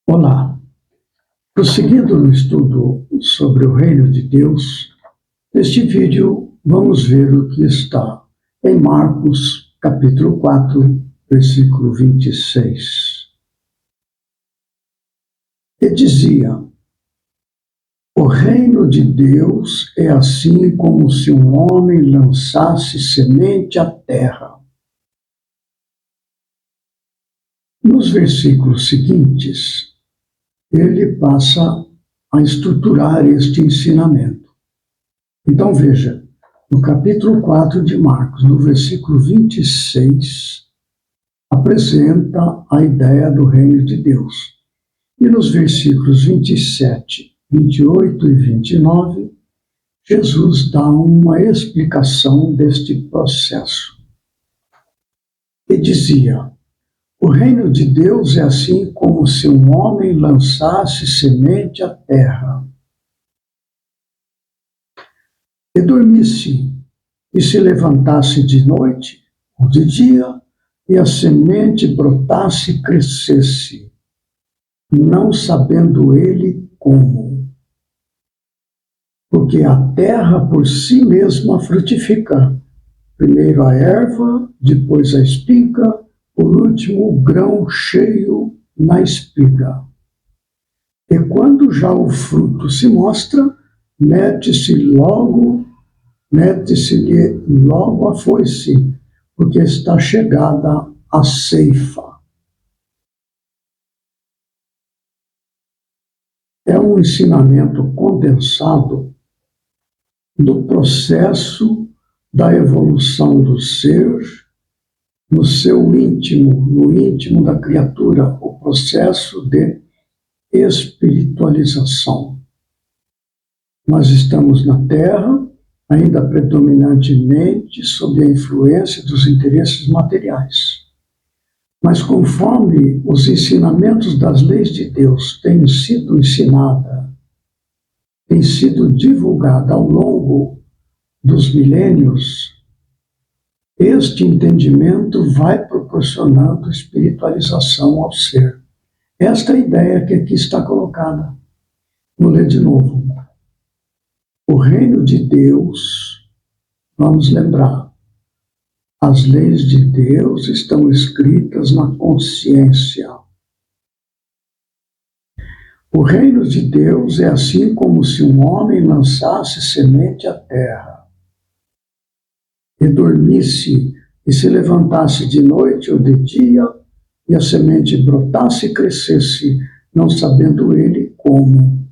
Olá, prosseguindo no estudo sobre o Reino de Deus, neste vídeo vamos ver o que está em Marcos, capítulo 4, versículo 26. E dizia: o reino de Deus é assim como se um homem lançasse semente à terra. Nos versículos seguintes, ele passa a estruturar este ensinamento. Então veja, no capítulo 4 de Marcos, no versículo 26, apresenta a ideia do reino de Deus. E nos versículos 27, 28 e 29, Jesus dá uma explicação deste processo. E dizia: o reino de Deus é assim como se um homem lançasse semente à terra, e dormisse, e se levantasse de noite ou de dia, e a semente brotasse e crescesse, não sabendo ele como. Porque a terra por si mesma frutifica, primeiro a erva, depois a espiga, por último o grão cheio na espiga. E quando já o fruto se mostra, mete-se-lhe logo a foice, porque está chegada a ceifa. É um ensinamento condensado do processo da evolução do ser no seu íntimo, no íntimo da criatura, o processo de espiritualização. Nós estamos na Terra, ainda predominantemente sob a influência dos interesses materiais. Mas conforme os ensinamentos das leis de Deus têm sido divulgada ao longo dos milênios, este entendimento vai proporcionando espiritualização ao ser. Esta é a ideia que aqui está colocada. Vou ler de novo. O reino de Deus, vamos lembrar, as leis de Deus estão escritas na consciência. O reino de Deus é assim como se um homem lançasse semente à terra, e dormisse, e se levantasse de noite ou de dia, e a semente brotasse e crescesse, não sabendo ele como.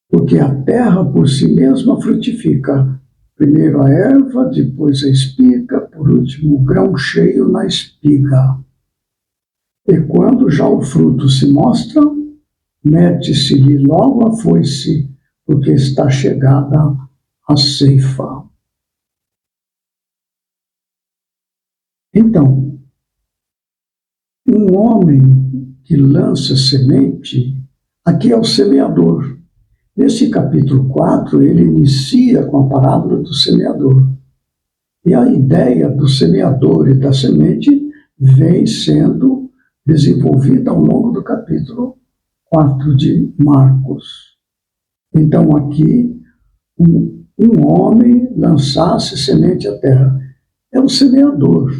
Porque a terra por si mesma frutifica, primeiro a erva, depois a espiga, por último o grão cheio na espiga. E quando já o fruto se mostra, mete-se-lhe logo a foice, porque está chegada a ceifa. Então, um homem que lança semente, aqui é o semeador. Nesse capítulo 4, ele inicia com a parábola do semeador. E a ideia do semeador e da semente vem sendo desenvolvida ao longo do capítulo 4 de Marcos. Então, aqui, um homem lançasse semente à terra. É o semeador,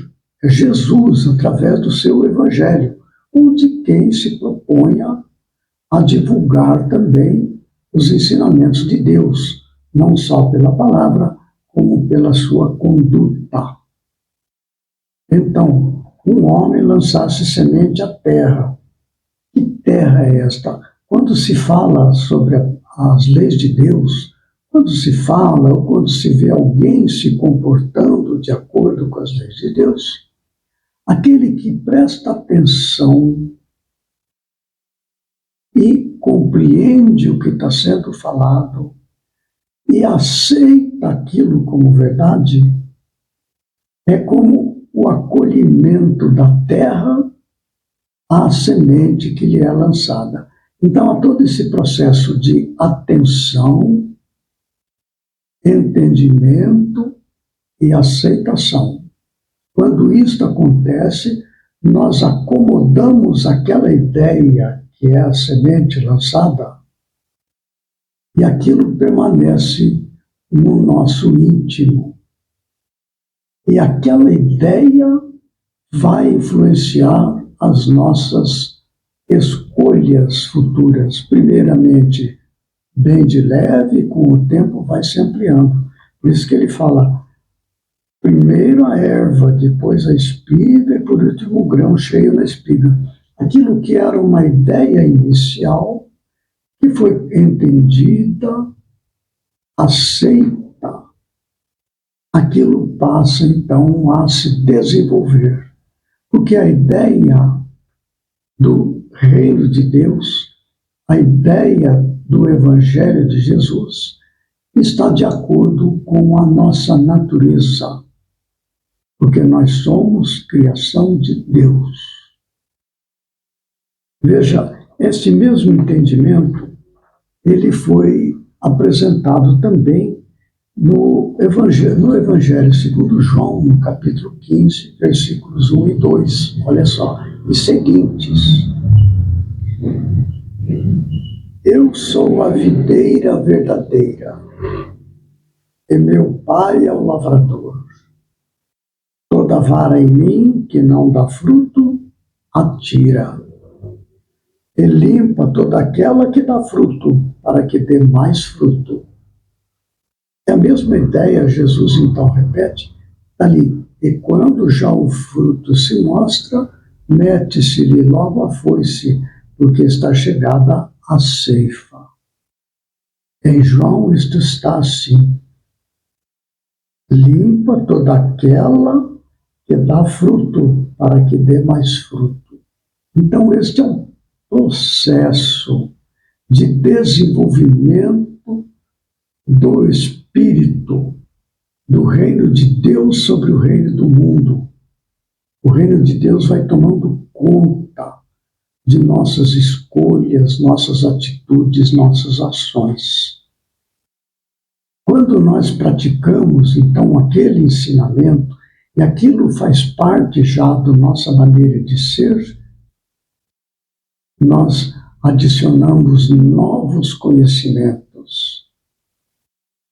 é Jesus, através do seu evangelho, onde quem se proponha a divulgar também os ensinamentos de Deus, não só pela palavra, como pela sua conduta. Então, um homem lançasse semente à terra. Que terra é esta? Quando se fala sobre as leis de Deus, quando se fala ou quando se vê alguém se comportando de acordo com as leis de Deus, aquele que presta atenção e compreende o que está sendo falado e aceita aquilo como verdade, é como o acolhimento da terra à semente que lhe é lançada. Então, há todo esse processo de atenção, entendimento e aceitação. Quando isto acontece, nós acomodamos aquela ideia que é a semente lançada e aquilo permanece no nosso íntimo. E aquela ideia vai influenciar as nossas escolhas futuras. Primeiramente, bem de leve, com o tempo vai se ampliando. Por isso que ele fala, primeiro a erva, depois a espiga e por último o grão cheio na espiga. Aquilo que era uma ideia inicial, que foi entendida, aceita, aquilo passa então a se desenvolver. Porque a ideia do reino de Deus, a ideia do Evangelho de Jesus, está de acordo com a nossa natureza, porque nós somos criação de Deus. Veja, esse mesmo entendimento, ele foi apresentado também no Evangelho segundo João, no capítulo 15, versículos 1 e 2. Olha só, e seguintes. Eu sou a videira verdadeira, e meu pai é o lavrador. Toda vara em mim que não dá fruto, atira. E limpa toda aquela que dá fruto, para que dê mais fruto. É a mesma ideia, Jesus então repete, ali. E quando já o fruto se mostra, mete-se-lhe logo a foice, porque está chegada a ceifa. Em João isto está assim. Limpa toda aquela que dá fruto, para que dê mais fruto. Então, este é um processo de desenvolvimento do espírito, do reino de Deus sobre o reino do mundo. O reino de Deus vai tomando conta de nossas escolhas, nossas atitudes, nossas ações. Quando nós praticamos, então, aquele ensinamento, e aquilo faz parte já da nossa maneira de ser, nós adicionamos novos conhecimentos.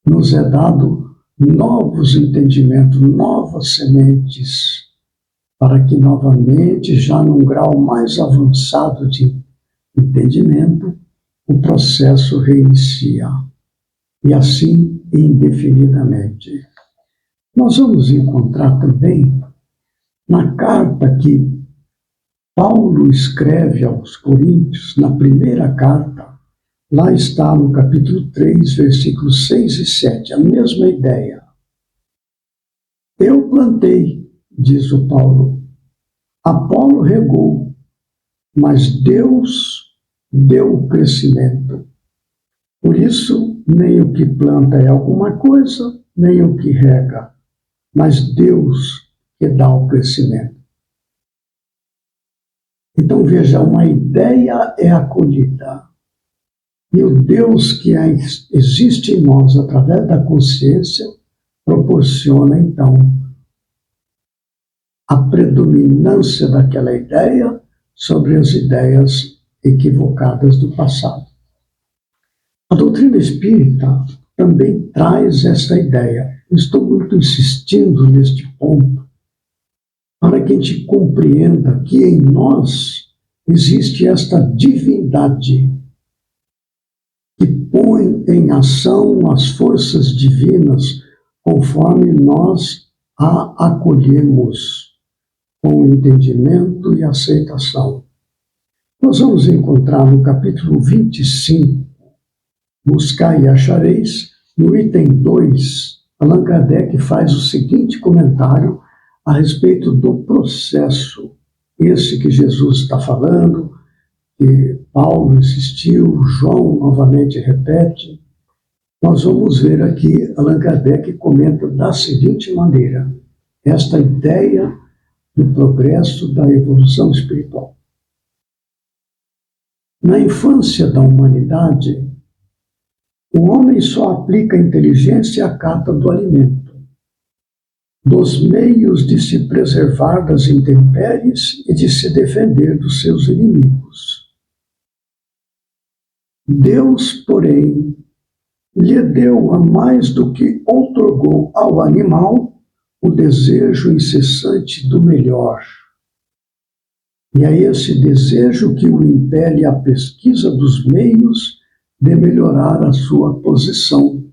Nos é dado novos entendimentos, novas sementes, para que novamente, já num grau mais avançado de entendimento, o processo reinicia. E assim indefinidamente. Nós vamos encontrar também na carta que Paulo escreve aos Coríntios, na primeira carta, lá está no capítulo 3, versículos 6 e 7, a mesma ideia. Eu plantei, diz o Paulo, Apolo regou, mas Deus deu o crescimento. Por isso, nem o que planta é alguma coisa, nem o que rega, mas Deus que dá o crescimento. Então, veja, uma ideia é acolhida. E o Deus que existe em nós, através da consciência, proporciona, então, a predominância daquela ideia sobre as ideias equivocadas do passado. A doutrina espírita também traz essa ideia. Estou muito insistindo neste ponto, para que a gente compreenda que em nós existe esta divindade que põe em ação as forças divinas conforme nós a acolhemos com entendimento e aceitação. Nós vamos encontrar no capítulo 25, Buscai e achareis, no item 2, Allan Kardec faz o seguinte comentário a respeito do processo, esse que Jesus está falando, que Paulo insistiu, João novamente repete. Nós vamos ver aqui, Allan Kardec comenta da seguinte maneira, esta ideia do progresso da evolução espiritual. Na infância da humanidade, o homem só aplica a inteligência à carta do alimento. dos meios de se preservar das intempéries e de se defender dos seus inimigos. Deus, porém, lhe deu a mais do que outorgou ao animal o desejo incessante do melhor. E é esse desejo que o impele à pesquisa dos meios de melhorar a sua posição,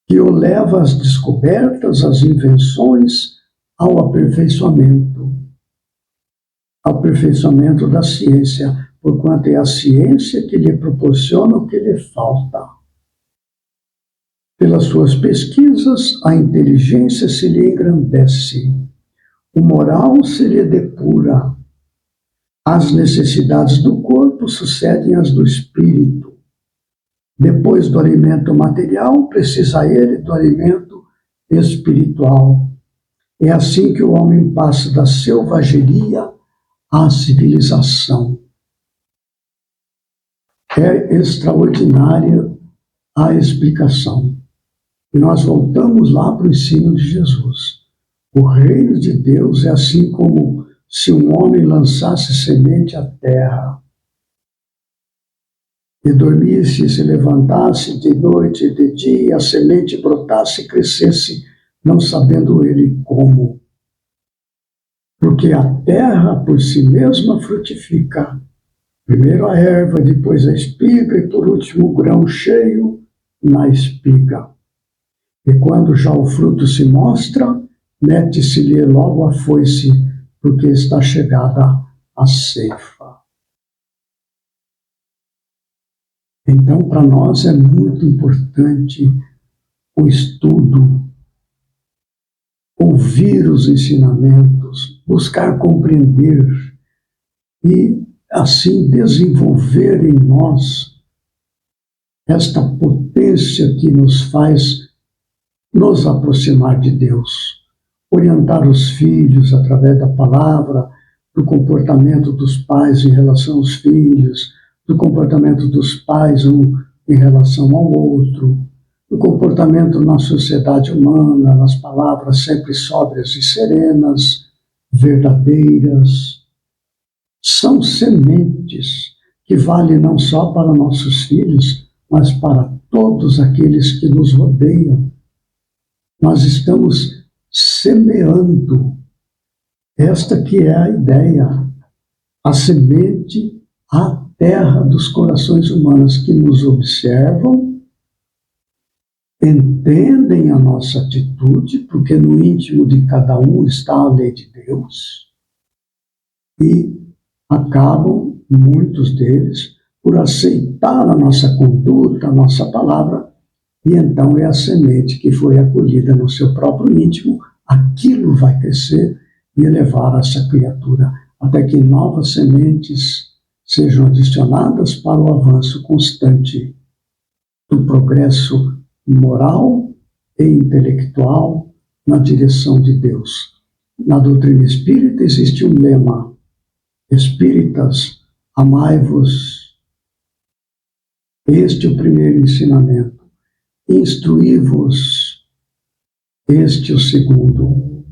que o leva às descobertas, às invenções, ao aperfeiçoamento da ciência, porquanto é a ciência que lhe proporciona o que lhe falta. Pelas suas pesquisas, a inteligência se lhe engrandece, o moral se lhe depura, as necessidades do corpo sucedem às do espírito. Depois do alimento material, precisa ele do alimento espiritual. É assim que o homem passa da selvageria à civilização. É extraordinária a explicação. E nós voltamos lá para o ensino de Jesus. O reino de Deus é assim como se um homem lançasse semente à terra e dormisse, se levantasse de noite e de dia, a semente brotasse e crescesse, não sabendo ele como. Porque a terra por si mesma frutifica. Primeiro a erva, depois a espiga e por último o grão cheio na espiga. E quando já o fruto se mostra, mete-se-lhe logo a foice, porque está chegada a ceifa. Então, para nós é muito importante o estudo, ouvir os ensinamentos, buscar compreender e, assim, desenvolver em nós esta potência que nos faz nos aproximar de Deus, orientar os filhos através da palavra, do comportamento dos pais em relação aos filhos, do comportamento dos pais um em relação ao outro, do comportamento na sociedade humana, nas palavras sempre sóbrias e serenas, verdadeiras. São sementes que valem não só para nossos filhos, mas para todos aqueles que nos rodeiam. Nós estamos semeando. Esta que é a ideia, a semente, a terra dos corações humanos que nos observam, entendem a nossa atitude, porque no íntimo de cada um está a lei de Deus, e acabam, muitos deles, por aceitar a nossa conduta, a nossa palavra, e então é a semente que foi acolhida no seu próprio íntimo, aquilo vai crescer e elevar essa criatura, até que novas sementes sejam adicionadas para o avanço constante do progresso moral e intelectual na direção de Deus. Na doutrina espírita existe um lema: espíritas, amai-vos. Este é o primeiro ensinamento. Instruí-vos. Este é o segundo.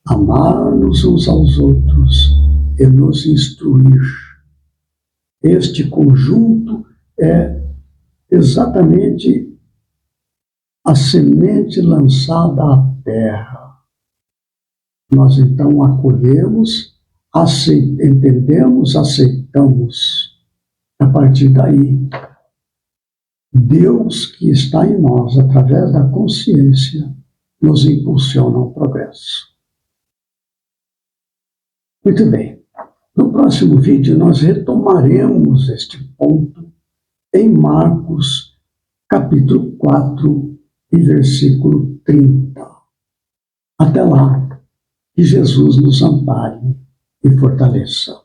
Amar-nos uns aos outros e nos instruir. Este conjunto é exatamente a semente lançada à terra. Nós então acolhemos, entendemos, aceitamos. A partir daí, Deus que está em nós, através da consciência, nos impulsiona ao progresso. Muito bem. No próximo vídeo, nós retomaremos este ponto em Marcos, capítulo 4, e versículo 30. Até lá, que Jesus nos ampare e fortaleça.